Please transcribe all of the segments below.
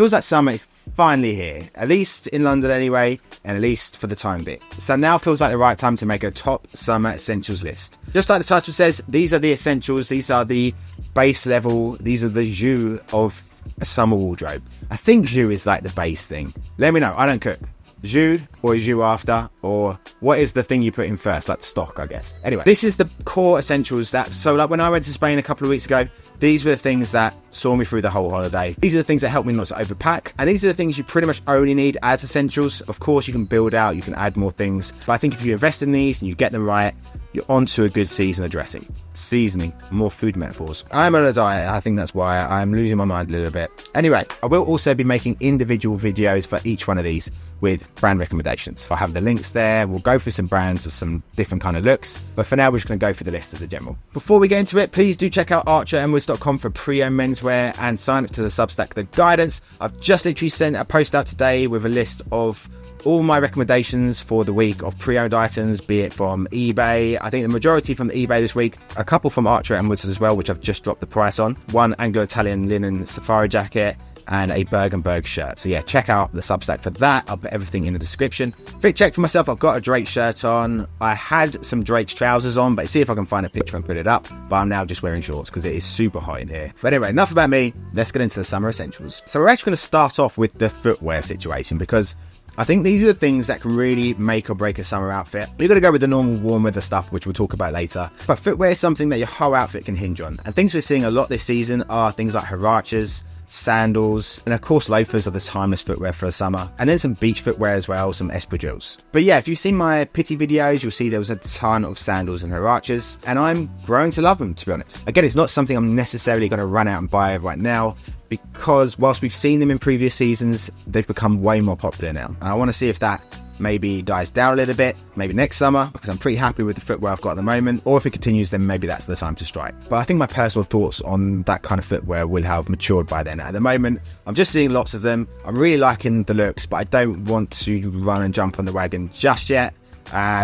feels like summer is finally here, at least in London anyway, and at least for the time being. So now feels like the right time to make a top summer essentials list. Just like the title says, these are the essentials, these are the base level, these are the jus of a summer wardrobe. I think jus is like the base thing. Let me know, I don't cook. Jus or jus after, or what is the thing you put in first, like stock, I guess. Anyway, this is the core essentials so like when I went to Spain a couple of weeks ago, these were the things that saw me through the whole holiday. These are the things that helped me not to overpack. And these are the things you pretty much only need as essentials. Of course, you can build out, you can add more things. But I think if you invest in these and you get them right, you're onto a good season of dressing. Seasoning, more food metaphors. I'm on a diet. I think that's why I'm losing my mind a little bit. Anyway, I will also be making individual videos for each one of these with brand recommendations. I'll have the links there. We'll go through some brands of some different kind of looks. But for now, we're just going to go for the list as a general. Before we get into it, please do check out archeredwards.com for pre-owned menswear and sign up to the Substack The Guidance. I've just literally sent a post out today with a list of all my recommendations for the week of pre-owned items, be it from eBay. I think the majority from eBay this week, a couple from Archer and Woods as well, which I've just dropped the price on. One Anglo-Italian linen safari jacket and a Bergenberg shirt. So yeah, check out the Substack for that. I'll put everything in the description. Fit check for myself, I've got a Drake shirt on. I had some Drake's trousers on, but see if I can find a picture and put it up. But I'm now just wearing shorts because it is super hot in here. But anyway, enough about me. Let's get into the summer essentials. So we're actually going to start off with the footwear situation because I think these are the things that can really make or break a summer outfit. You're going to go with the normal warm weather stuff, which we'll talk about later. But footwear is something that your whole outfit can hinge on. And things we're seeing a lot this season are things like huaraches, sandals, and of course loafers are the timeless footwear for the summer. And then some beach footwear as well, some espadrilles. But yeah, if you've seen my pity videos, you'll see there was a ton of sandals and huaraches. And I'm growing to love them, to be honest. Again, it's not something I'm necessarily going to run out and buy right now, because whilst we've seen them in previous seasons, they've become way more popular now. And I want to see if that maybe dies down a little bit, maybe next summer, because I'm pretty happy with the footwear I've got at the moment. Or if it continues, then maybe that's the time to strike. But I think my personal thoughts on that kind of footwear will have matured by then. At the moment, I'm just seeing lots of them. I'm really liking the looks, but I don't want to run and jump on the wagon just yet,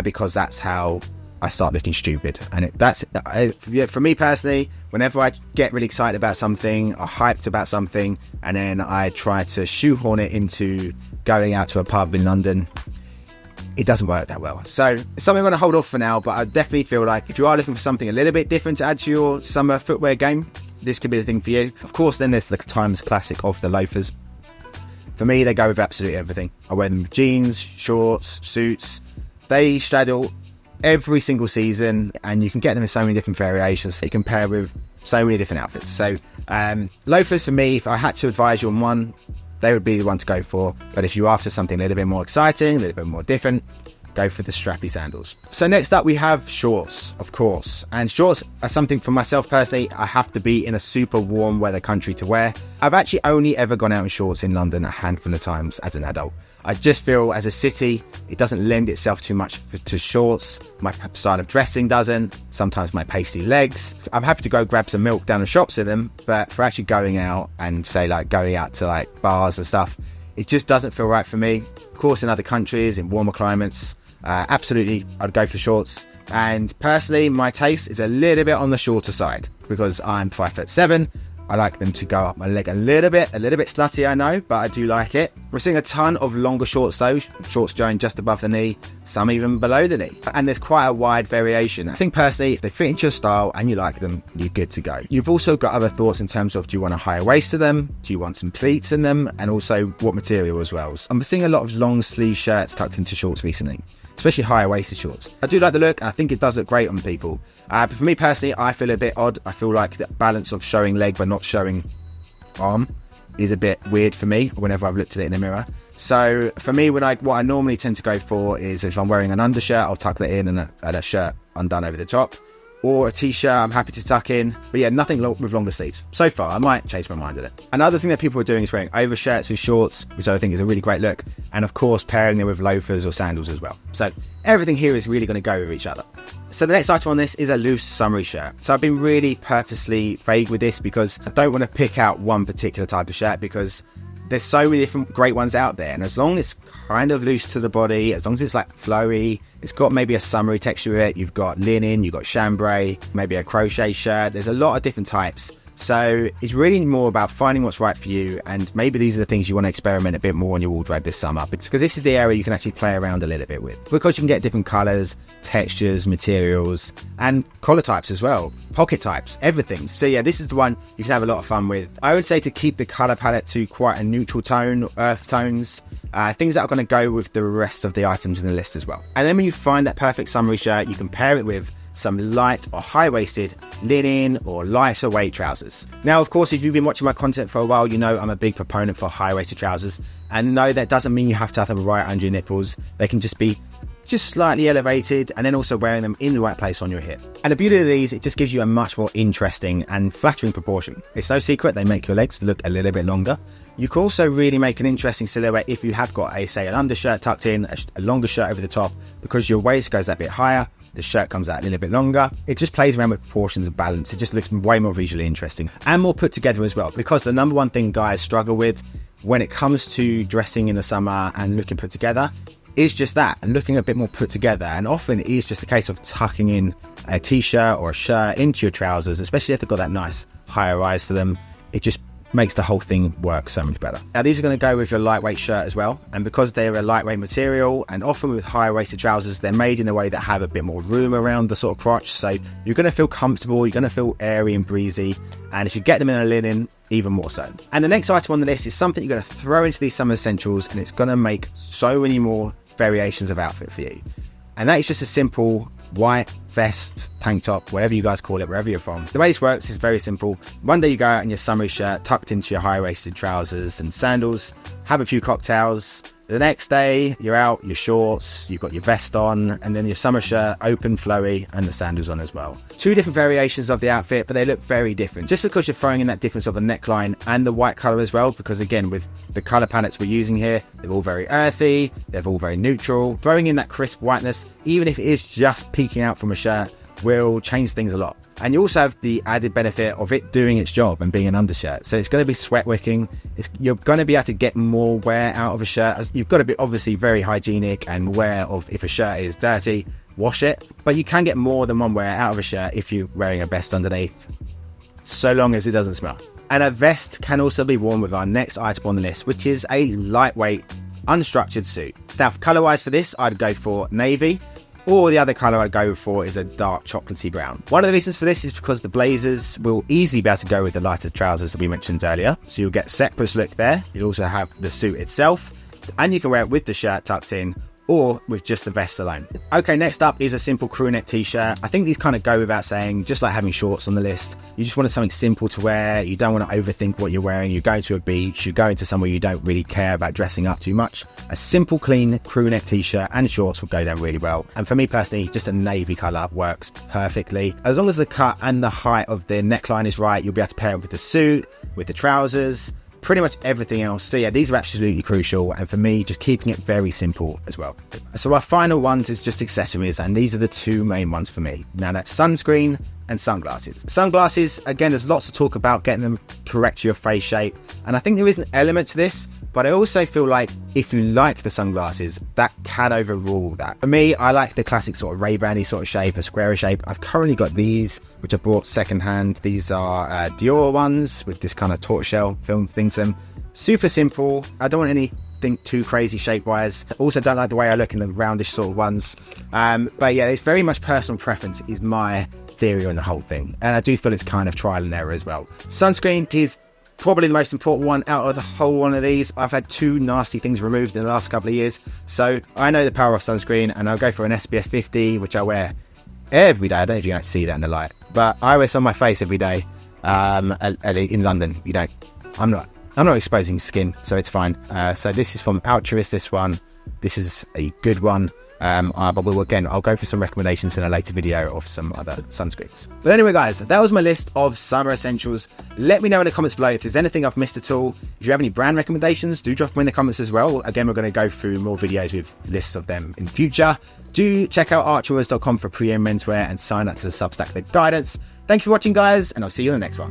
because that's how I start looking stupid. And for me personally, whenever I get really excited about something or hyped about something, and then I try to shoehorn it into going out to a pub in London, it doesn't work that well. So it's something I'm going to hold off for now, but I definitely feel like if you are looking for something a little bit different to add to your summer footwear game, this could be the thing for you. Of course, then there's the times classic of the loafers. For me, they go with absolutely everything. I wear them with jeans, shorts, suits. They straddle every single season, and you can get them in so many different variations. You can pair with so many different outfits. So loafers, for me, if I had to advise you on one, they would be the one to go for. But if you're after something a little bit more exciting, a little bit more different, go for the strappy sandals. So next up we have shorts, of course. And shorts are something for myself personally, I have to be in a super warm weather country to wear. I've actually only ever gone out in shorts in London a handful of times as an adult. I just feel as a city, it doesn't lend itself too much to shorts. My style of dressing doesn't. Sometimes my pasty legs. I'm happy to go grab some milk down the shops with them, but for actually going out and say like going out to like bars and stuff, it just doesn't feel right for me. Of course, in other countries, in warmer climates, absolutely, I'd go for shorts. And personally, my taste is a little bit on the shorter side because I'm 5'7". I like them to go up my leg a little bit slutty, I know, but I do like it. We're seeing a ton of longer shorts though, shorts going just above the knee, some even below the knee. And there's quite a wide variation. I think personally, if they fit into your style and you like them, you're good to go. You've also got other thoughts in terms of, do you want a higher waist to them? Do you want some pleats in them? And also what material as well. I'm seeing a lot of long sleeve shirts tucked into shorts recently, especially higher waisted shorts. I do like the look and I think it does look great on people. But for me personally, I feel a bit odd. I feel like the balance of showing leg but not showing arm is a bit weird for me whenever I've looked at it in the mirror. So for me, what I normally tend to go for is if I'm wearing an undershirt, I'll tuck that in and a shirt undone over the top. Or a t-shirt, I'm happy to tuck in. But yeah, nothing with longer sleeves. So far, I might change my mind on it. Another thing that people are doing is wearing overshirts with shorts, which I think is a really great look. And of course, pairing them with loafers or sandals as well. So everything here is really going to go with each other. So the next item on this is a loose summery shirt. So I've been really purposely vague with this because I don't want to pick out one particular type of shirt because there's so many different great ones out there. And as long as it's kind of loose to the body, as long as it's like flowy, it's got maybe a summery texture to it. You've got linen, you've got chambray, maybe a crochet shirt. There's a lot of different types. So it's really more about finding what's right for you, and maybe these are the things you want to experiment a bit more on your wardrobe this summer, because this is the area you can actually play around a little bit with, because you can get different colors, textures, materials, and collar types as well, pocket types, everything. So yeah, this is the one you can have a lot of fun with. I would say to keep the color palette to quite a neutral tone, earth tones, things that are going to go with the rest of the items in the list as well. And then when you find that perfect summery shirt, you can pair it with some light or high-waisted linen or lighter weight trousers. Now, of course, if you've been watching my content for a while, you know I'm a big proponent for high-waisted trousers. And no, that doesn't mean you have to have them right under your nipples. They can just be slightly elevated, and then also wearing them in the right place on your hip. And the beauty of these, it just gives you a much more interesting and flattering proportion. It's no secret they make your legs look a little bit longer. You can also really make an interesting silhouette if you have got say an undershirt tucked in, a longer shirt over the top, because your waist goes that bit higher, the shirt comes out a little bit longer. It just plays around with proportions and balance. It just looks way more visually interesting and more put together as well, because the number one thing guys struggle with when it comes to dressing in the summer and looking put together is just that, and looking a bit more put together. And often it is just a case of tucking in a t-shirt or a shirt into your trousers, especially if they've got that nice higher rise to them. It just makes the whole thing work so much better. Now these are going to go with your lightweight shirt as well, and because they're a lightweight material and often with higher waisted trousers, they're made in a way that have a bit more room around the sort of crotch, so you're going to feel comfortable, you're going to feel airy and breezy, and if you get them in a linen, even more so. And the next item on the list is something you're going to throw into these summer essentials, and it's going to make so many more variations of outfit for you, and that is just a simple white vest, tank top, whatever you guys call it, wherever you're from. The way this works is very simple. One day you go out in your summery shirt tucked into your high-waisted trousers and sandals, have a few cocktails. The next day you're out, your shorts, you've got your vest on, and then your summer shirt open, flowy, and the sandals on as well. Two different variations of the outfit, but they look very different, just because you're throwing in that difference of the neckline and the white color as well, because again, with the color palettes we're using here, they're all very earthy, they're all very neutral. Throwing in that crisp whiteness, even if it is just peeking out from a shirt, will change things a lot. And you also have the added benefit of it doing its job and being an undershirt. So it's going to be sweat wicking. You're going to be able to get more wear out of a shirt. You've got to be obviously very hygienic and aware of if a shirt is dirty, wash it. But you can get more than one wear out of a shirt if you're wearing a vest underneath, so long as it doesn't smell. And a vest can also be worn with our next item on the list, which is a lightweight, unstructured suit. So color-wise for this, I'd go for navy. Or the other colour I'd go for is a dark chocolatey brown. One of the reasons for this is because the blazers will easily be able to go with the lighter trousers that we mentioned earlier. So you'll get separate look there. You'll also have the suit itself, and you can wear it with the shirt tucked in or with just the vest alone. Okay, next up is a simple crew neck t-shirt. I think these kind of go without saying, just like having shorts on the list. You just want something simple to wear. You don't want to overthink what you're wearing. You're going to a beach, you're going to somewhere you don't really care about dressing up too much. A simple, clean crew neck t-shirt and shorts will go down really well. And for me personally, just a navy colour works perfectly. As long as the cut and the height of the neckline is right, you'll be able to pair it with the suit, with the trousers, pretty much everything else. So yeah, these are absolutely crucial, and for me, just keeping it very simple as well. So our final ones is just accessories, and these are the two main ones for me. Now that's sunscreen and sunglasses. Sunglasses, again, there's lots to talk about getting them correct to your face shape, and I think there is an element to this, but I also feel like if you like the sunglasses, that can overrule that. For me, I like the classic sort of Ray-Ban-y sort of shape, a square shape. I've currently got these, which I bought secondhand. These are Dior ones with this kind of tortoiseshell film things to them. Super simple. I don't want anything too crazy shape-wise. Also don't like the way I look in the roundish sort of ones. But yeah, it's very much personal preference is my theory on the whole thing. And I do feel it's kind of trial and error as well. Sunscreen is probably the most important one out of the whole one of these. I've had two nasty things removed in the last couple of years, so I know the power of sunscreen, and I'll go for an SPF 50, which I wear every day. I don't know if you don't see that in the light, but I wear this on my face every day. In London, you don't. I'm not exposing skin, so it's fine. So this is from Altruist, this one. This is a good one. But I'll go for some recommendations in a later video of some other sunscreens. But anyway, guys, that was my list of summer essentials. Let me know in the comments below if there's anything I've missed at all. If you have any brand recommendations, do drop them in the comments as well. Again, we're going to go through more videos with lists of them in the future. Do check out archers.com for pre-owned menswear and sign up to the Substack The Guidance. Thank you for watching, guys, and I'll see you in the next one.